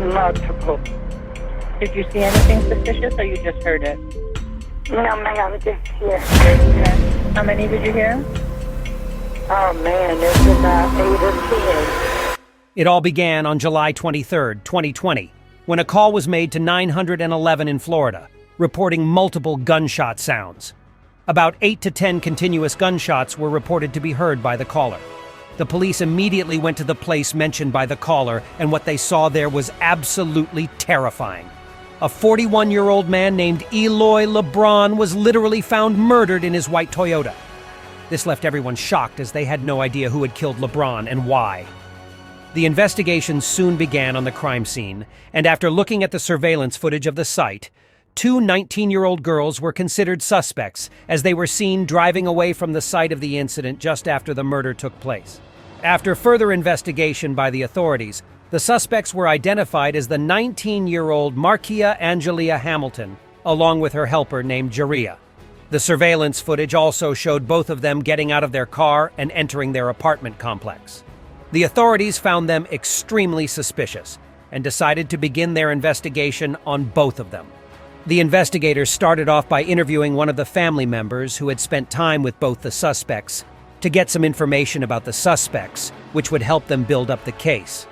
Multiple. Did you see anything suspicious or you just heard it? No, ma'am, just here. Okay. How many did you hear? Oh, man, there's about 8 or 10. It all began on July 23rd, 2020, when a call was made to 911 in Florida, reporting multiple gunshot sounds. About 8 to 10 continuous gunshots were reported to be heard by the caller. The police immediately went to the place mentioned by the caller, and what they saw there was absolutely terrifying. A 41-year-old man named Eloy Lebron was literally found murdered in his white Toyota. This left everyone shocked as they had no idea who had killed Lebron and why. The investigation soon began on the crime scene, and after looking at the surveillance footage of the site, 2 19-year-old girls were considered suspects as they were seen driving away from the site of the incident just after the murder took place. After further investigation by the authorities, the suspects were identified as the 19-year-old Markia Angelia Hamilton, along with her helper named Jaria. The surveillance footage also showed both of them getting out of their car and entering their apartment complex. The authorities found them extremely suspicious and decided to begin their investigation on both of them. The investigators started off by interviewing one of the family members who had spent time with both the suspects to get some information about the suspects, which would help them build up the case.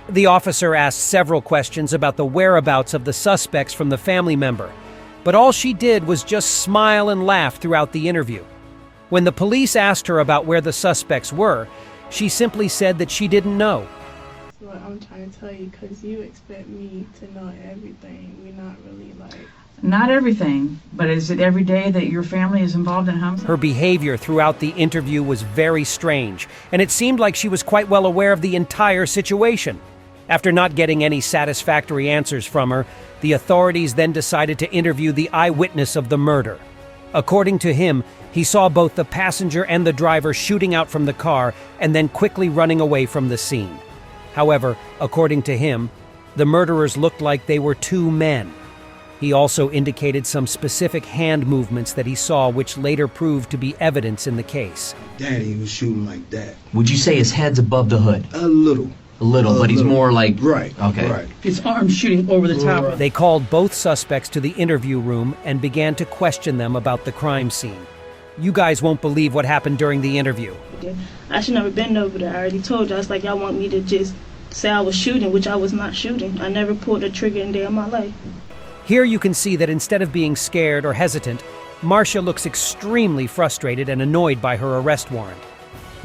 The officer asked several questions about the whereabouts of the suspects from the family member, but all she did was just smile and laugh throughout the interview. When the police asked her about where the suspects were, she simply said that she didn't know. That's what I'm trying to tell you, because you expect me to know everything. We're not really like... Not everything, but is it every day that your family is involved in homicide? Her behavior throughout the interview was very strange, and it seemed like she was quite well aware of the entire situation. After not getting any satisfactory answers from her, the authorities then decided to interview the eyewitness of the murder. According to him, he saw both the passenger and the driver shooting out from the car and then quickly running away from the scene. However, according to him, the murderers looked like they were 2 men. He also indicated some specific hand movements that he saw, which later proved to be evidence in the case. Daddy was shooting like that. Would you say his head's above the hood? A little. A little, but he's more like... Right, okay. Right. His arm shooting over the top. They called both suspects to the interview room and began to question them about the crime scene. You guys won't believe what happened during the interview. I should never been over there. I already told you. I was like, y'all want me to just say I was shooting, which I was not shooting. I never pulled a trigger in a day of my life. Here you can see that instead of being scared or hesitant, Marcia looks extremely frustrated and annoyed by her arrest warrant.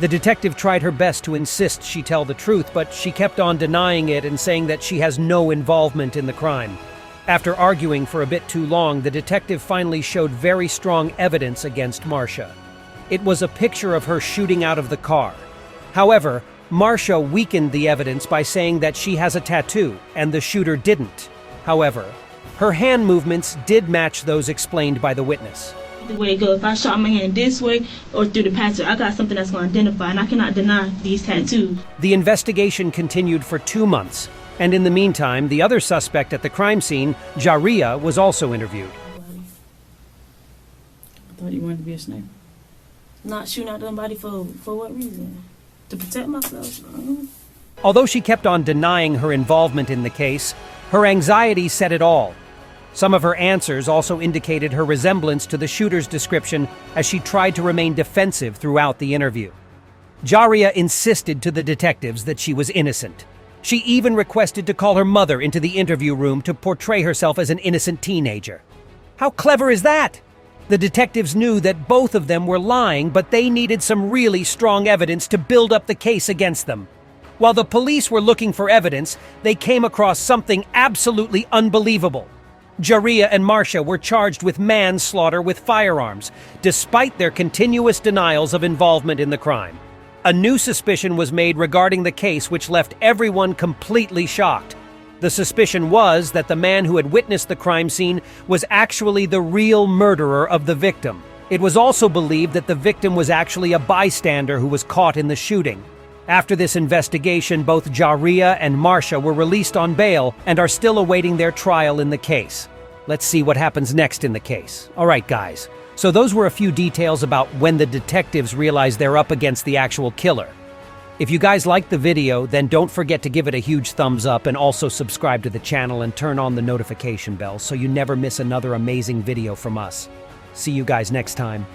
The detective tried her best to insist she tell the truth, but she kept on denying it and saying that she has no involvement in the crime. After arguing for a bit too long, the detective finally showed very strong evidence against Marcia. It was a picture of her shooting out of the car. However, Marcia weakened the evidence by saying that she has a tattoo, and the shooter didn't. However, her hand movements did match those explained by the witness. The way it goes, if I shot my hand this way or through the passenger, I got something that's going to identify, and I cannot deny these tattoos. The investigation continued for 2 months, and in the meantime, the other suspect at the crime scene, Jaria, was also interviewed. I thought you wanted to be a sniper. Not shooting at somebody for what reason? To protect myself? Although she kept on denying her involvement in the case, her anxiety said it all. Some of her answers also indicated her resemblance to the shooter's description as she tried to remain defensive throughout the interview. Jaria insisted to the detectives that she was innocent. She even requested to call her mother into the interview room to portray herself as an innocent teenager. How clever is that? The detectives knew that both of them were lying, but they needed some really strong evidence to build up the case against them. While the police were looking for evidence, they came across something absolutely unbelievable. Jaria and Marcia were charged with manslaughter with firearms, despite their continuous denials of involvement in the crime. A new suspicion was made regarding the case, which left everyone completely shocked. The suspicion was that the man who had witnessed the crime scene was actually the real murderer of the victim. It was also believed that the victim was actually a bystander who was caught in the shooting. After this investigation, both Jaria and Marcia were released on bail and are still awaiting their trial in the case. Let's see what happens next in the case. All right, guys. So those were a few details about when the detectives realized they're up against the actual killer. If you guys liked the video, then don't forget to give it a huge thumbs up and also subscribe to the channel and turn on the notification bell so you never miss another amazing video from us. See you guys next time.